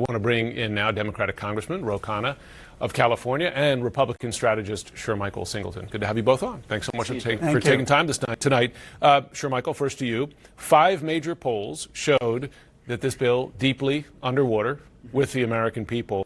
want to bring in now Democratic Congressman Khanna of California and Republican strategist Michael Singleton. Good to have you both on. Thanks so much for taking time tonight. Michael, first to you. 5 major polls showed that this bill deeply underwater with the American people.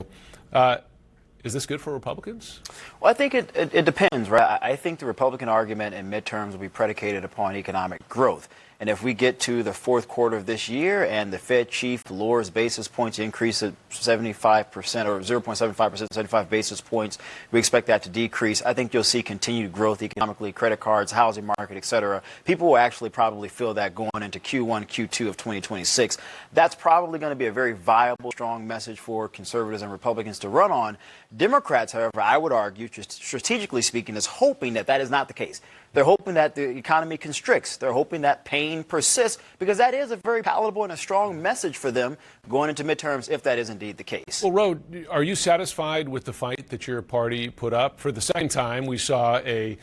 Is this good for Republicans? Well, I think it depends, right? I think the Republican argument in midterms will be predicated upon economic growth. And if we get to the fourth quarter of this year and the Fed chief lowers basis points, increase at 75% or 0.75%, 75 basis points, we expect that to decrease. I think you'll see continued growth economically, credit cards, housing market, et cetera. People will actually probably feel that going into Q1, Q2 of 2026. That's probably going to be a very viable, strong message for conservatives and Republicans to run on. Democrats, however, I would argue, just strategically speaking, is hoping that that is not the case. They're hoping that the economy constricts. They're hoping that pain persists, because that is a very palatable and a strong message for them going into midterms, if that is indeed the case. Well, Ro, are you satisfied with the fight that your party put up? For the second time, we saw a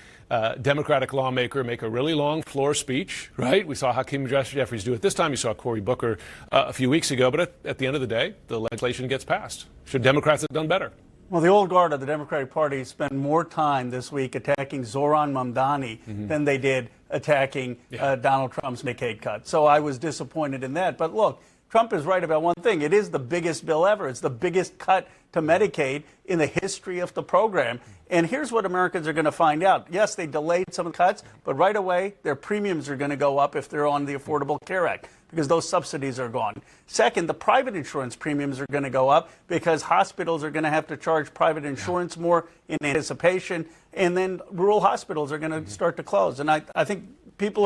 Democratic lawmaker make a really long floor speech, right? We saw Hakeem Jeffries do it this time. You saw Cory Booker a few weeks ago. But at the end of the day, the legislation gets passed. Should Democrats have done better? Well, the old guard of the Democratic Party spent more time this week attacking Zohran Mamdani than they did attacking Donald Trump's Medicaid cut. So I was disappointed in that. But look, Trump is right about one thing. It is the biggest bill ever. It's the biggest cut to Medicaid in the history of the program. And here's what Americans are going to find out. Yes, they delayed some of the cuts, but right away, their premiums are going to go up if they're on the Affordable Care Act, because those subsidies are gone. Second, the private insurance premiums are going to go up because hospitals are going to have to charge private insurance more in anticipation, and then rural hospitals are going to start to close. And I think people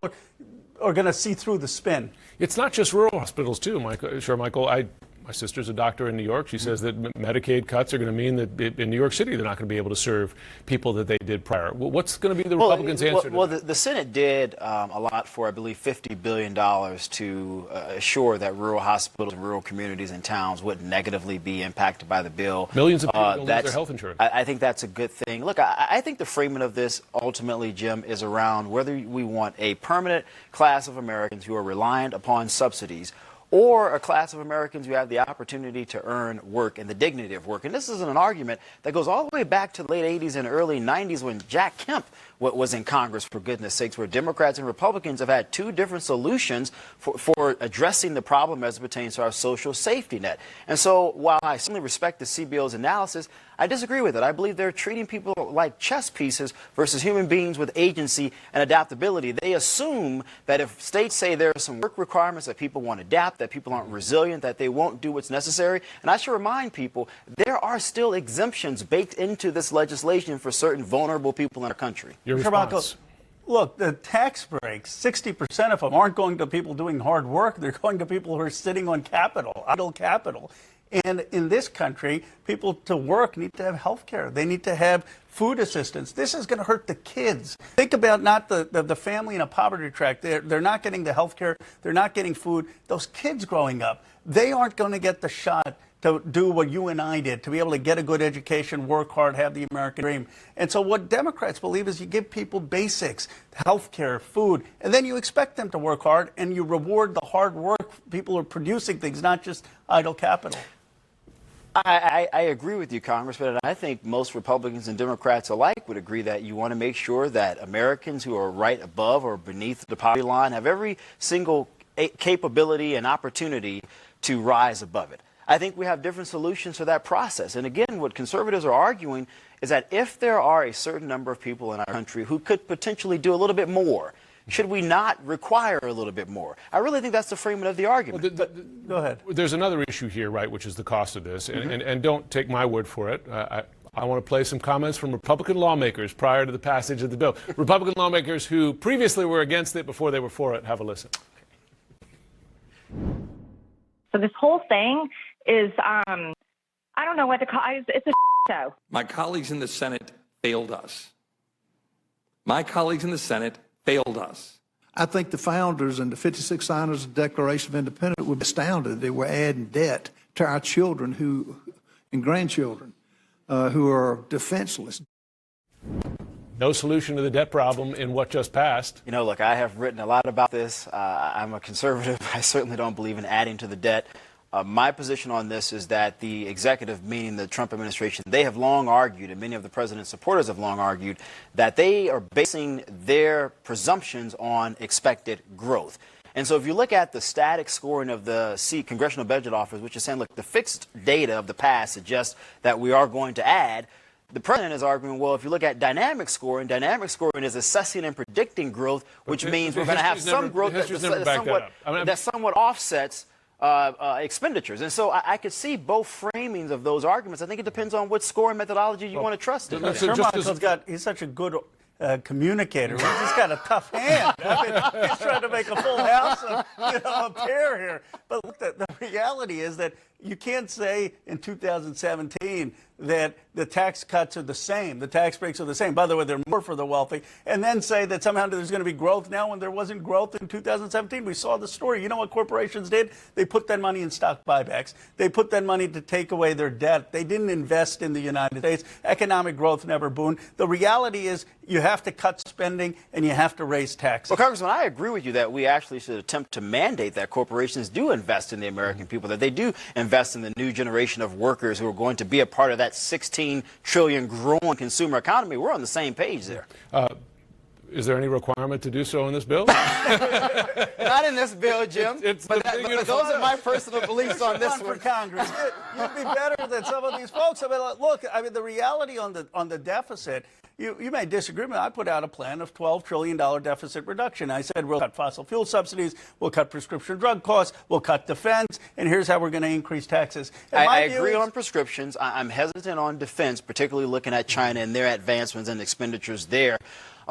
are going to see through the spin. It's not just rural hospitals, too, Michael. My sister's a doctor in New York. She says that Medicaid cuts are going to mean that in New York City they're not going to be able to serve people that they did prior. What's going to be the Republicans' answer to that? Well, the Senate did a lot for, I believe, $50 billion to assure that rural hospitals and rural communities and towns wouldn't negatively be impacted by the bill. Millions of people lose their health insurance. I think that's a good thing. Look, I think the framing of this ultimately, Jim, is around whether we want a permanent class of Americans who are reliant upon subsidies, or a class of Americans who have the opportunity to earn work and the dignity of work. And this is an argument that goes all the way back to the late 80s and early 90s when Jack Kemp was in Congress, for goodness sakes, where Democrats and Republicans have had 2 different solutions for addressing the problem as it pertains to our social safety net. And so while I certainly respect the CBO's analysis, I disagree with it. I believe they're treating people like chess pieces versus human beings with agency and adaptability. They assume that if states say there are some work requirements that people won't adapt, that people aren't resilient, that they won't do what's necessary. And I should remind people, there are still exemptions baked into this legislation for certain vulnerable people in our country. Your response? Look, the tax breaks, 60% of them aren't going to people doing hard work. They're going to people who are sitting on capital, idle capital. And in this country, people to work need to have health care. They need to have food assistance. This is going to hurt the kids. Think about not the family in a poverty track. They're not getting the health care. They're not getting food. Those kids growing up, they aren't going to get the shot to do what you and I did, to be able to get a good education, work hard, have the American dream. And so what Democrats believe is you give people basics, health care, food, and then you expect them to work hard, and you reward the hard work. People are producing things, not just idle capital. I agree with you, Congressman, and I think most Republicans and Democrats alike would agree that you want to make sure that Americans who are right above or beneath the poverty line have every single capability and opportunity to rise above it. I think we have different solutions for that process. And again, what conservatives are arguing is that if there are a certain number of people in our country who could potentially do a little bit more, should we not require a little bit more? I really think that's the framing of the argument. Go ahead. There's another issue here, right, which is the cost of this. And don't take my word for it. I want to play some comments from Republican lawmakers prior to the passage of the bill. Republican lawmakers who previously were against it before they were for it. Have a listen. So this whole thing is, I don't know what to call it. It's a show. My colleagues in the Senate failed us. My colleagues in the Senate failed us. I think the founders and the 56 signers of the Declaration of Independence would be astounded that we're adding debt to our children and grandchildren who are defenseless. No solution to the debt problem in what just passed. You know, look, I have written a lot about this. I'm a conservative. I certainly don't believe in adding to the debt. My position on this is that the executive, meaning the Trump administration, they have long argued, and many of the president's supporters have long argued, that they are basing their presumptions on expected growth. And so if you look at the static scoring of the Congressional Budget Office, which is saying, look, the fixed data of the past suggests that we are going to add, the president is arguing, well, if you look at dynamic scoring is assessing and predicting growth, which means we're going to have some growth that somewhat offsets expenditures. And so I could see both framings of those arguments. I think it depends on what scoring methodology you want to trust in. He's such a good communicator. He's just got a tough hand. I mean, he's trying to make a full house of, a pair here. But look, the reality is that you can't say in 2017 that the tax cuts are the same, the tax breaks are the same. By the way, they're more for the wealthy. And then say that somehow there's going to be growth now when there wasn't growth in 2017. We saw the story. You know what corporations did? They put that money in stock buybacks. They put that money to take away their debt. They didn't invest in the United States. Economic growth never boomed. The reality is you have to cut spending and you have to raise taxes. Well, Congressman, I agree with you that we actually should attempt to mandate that corporations do invest in the American people, that they do invest in the new generation of workers who are going to be a part of that 16 trillion growing consumer economy. We're on the same page there. Is there any requirement to do so in this bill? Not in this bill, Jim. But those are my personal beliefs on this one. For Congress, you'd be better than some of these folks. I mean, look, the reality on the deficit. You may disagree, but I put out a plan of $12 trillion deficit reduction. I said we'll cut fossil fuel subsidies, we'll cut prescription drug costs, we'll cut defense, and here's how we're going to increase taxes. I agree on prescriptions. I'm hesitant on defense, particularly looking at China and their advancements and expenditures there.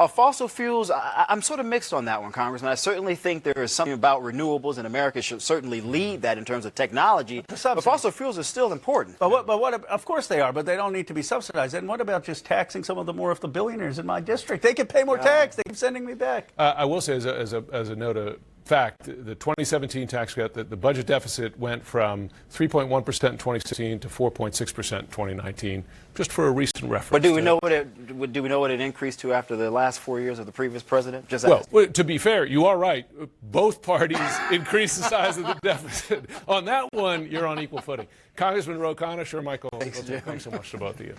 Fossil fuels, I'm sort of mixed on that one, Congressman. I certainly think there is something about renewables, and America should certainly lead that in terms of technology. But fossil fuels are still important. But what? Of course they are, but they don't need to be subsidized. And what about just taxing some of the more of the billionaires in my district? They can pay more tax. They keep sending me back. I will say, as a note of fact, the 2017 tax cut, the budget deficit went from 3.1% in 2016 to 4.6% in 2019, just for a recent reference. But do we know what it increased to after the last 4 years of the previous president? Well, to be fair, you are right. Both parties increased the size of the deficit. On that one, you're on equal footing. Congressman Ro Khanna, Michael. Thanks so much to both of you.